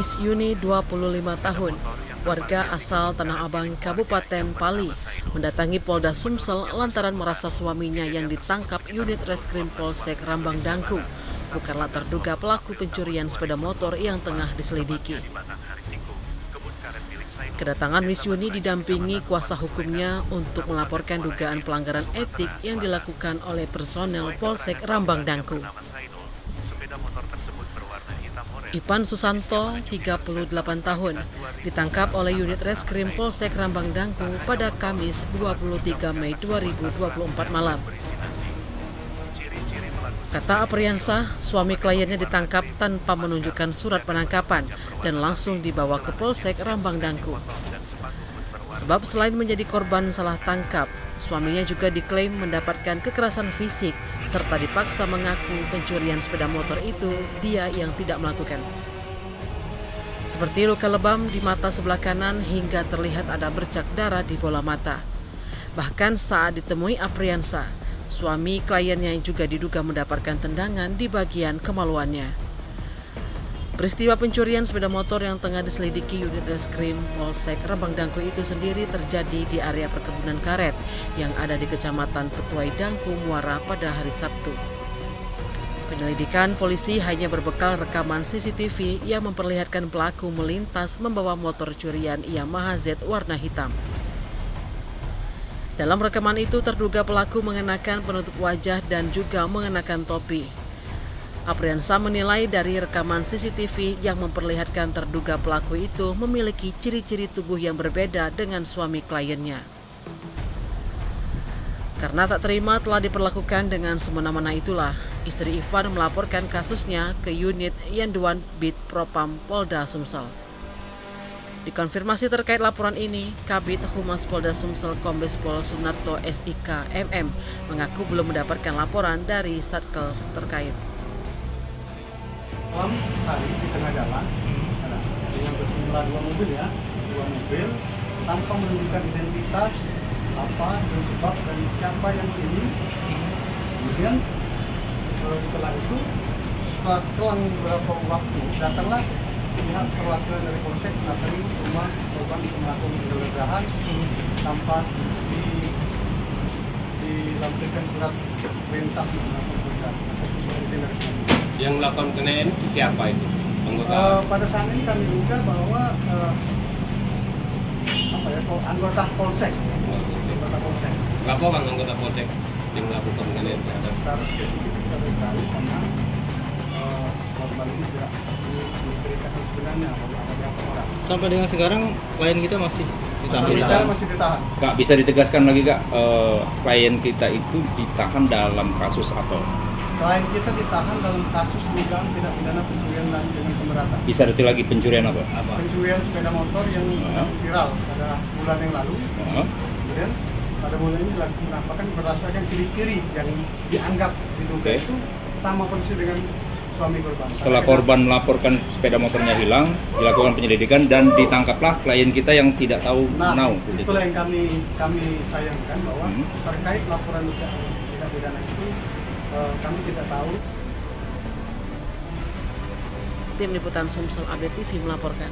Wisyuni, 25 tahun, warga asal Tanah Abang, Kabupaten Pali, mendatangi Polda Sumsel lantaran merasa suaminya yang ditangkap unit reskrim Polsek Rambang Dangku bukanlah terduga pelaku pencurian sepeda motor yang tengah diselidiki. Kedatangan Wisyuni didampingi kuasa hukumnya untuk melaporkan dugaan pelanggaran etik yang dilakukan oleh personel Polsek Rambang Dangku. Ipan Susanto, 38 tahun, ditangkap oleh unit reskrim Polsek Rambang Dangku pada Kamis 23 Mei 2024 malam. Kata Apriansah, suami kliennya ditangkap tanpa menunjukkan surat penangkapan dan langsung dibawa ke Polsek Rambang Dangku. Sebab selain menjadi korban salah tangkap, suaminya juga diklaim mendapatkan kekerasan fisik serta dipaksa mengaku pencurian sepeda motor itu dia yang tidak melakukan. Seperti luka lebam di mata sebelah kanan hingga terlihat ada bercak darah di bola mata. Bahkan saat ditemui Apriansah, suami kliennya juga diduga mendapatkan tendangan di bagian kemaluannya. Peristiwa pencurian sepeda motor yang tengah diselidiki unit reskrim Polsek Rambang Dangku itu sendiri terjadi di area perkebunan karet yang ada di Kecamatan Petuai Dangku, Muara pada hari Sabtu. Penyelidikan polisi hanya berbekal rekaman CCTV yang memperlihatkan pelaku melintas membawa motor curian Yamaha Z warna hitam. Dalam rekaman itu terduga pelaku mengenakan penutup wajah dan juga mengenakan topi. Apriansah menilai dari rekaman CCTV yang memperlihatkan terduga pelaku itu memiliki ciri-ciri tubuh yang berbeda dengan suami kliennya. Karena tak terima telah diperlakukan dengan semena-mena itulah, istri Ivan melaporkan kasusnya ke unit Yanduan Bid Propam Polda Sumsel. Dikonfirmasi terkait laporan ini, Kabid Humas Polda Sumsel Kombes Pol Sunarto SIK MM mengaku belum mendapatkan laporan dari Satkel terkait. Malam hari di tengah jalan dengan berjumlah dua mobil tanpa menunjukkan identitas apa dan sebab dan siapa yang ini. Kemudian setelah itu setelah beberapa waktu datanglah pihak perwakilan dari Polsek mendatangi rumah korban untuk melakukan penggeledahan tanpa dilampirkan surat perintah melakukan penggeledahan. Yang melakukan penganiayaan itu siapa itu? Anggota? Pada saat ini kami duga bahwa anggota Polsek. Anggota Polsek. Berapa orang anggota Polsek yang melakukan penganiayaan terhadap? Secara spesifik kita tahu karena korban ini tidak menceritakan sebenarnya bahwa ada berapa orang. Sampai dengan sekarang klien kita masih ditahan. Masih ditahan. Kak, bisa ditegaskan lagi Kak, klien kita itu ditahan dalam kasus apa? Klien kita ditahan dalam kasus dugaan tindak pidana pencurian dan dengan pemberatan. Bisa detail lagi pencurian apa? Pencurian sepeda motor yang sedang viral pada sebulan yang lalu. Kemudian pada bulan ini dilakukan berdasarkan ciri-ciri yang dianggap diduga itu sama persis dengan suami korban. Setelah korban melaporkan sepeda motornya hilang, dilakukan penyelidikan dan ditangkaplah klien kita yang tidak tahu menau. Itulah yang kami sayangkan bahwa terkait laporan tindak pidana itu kami tidak tahu. Tim Liputan Sumsel Update TV melaporkan.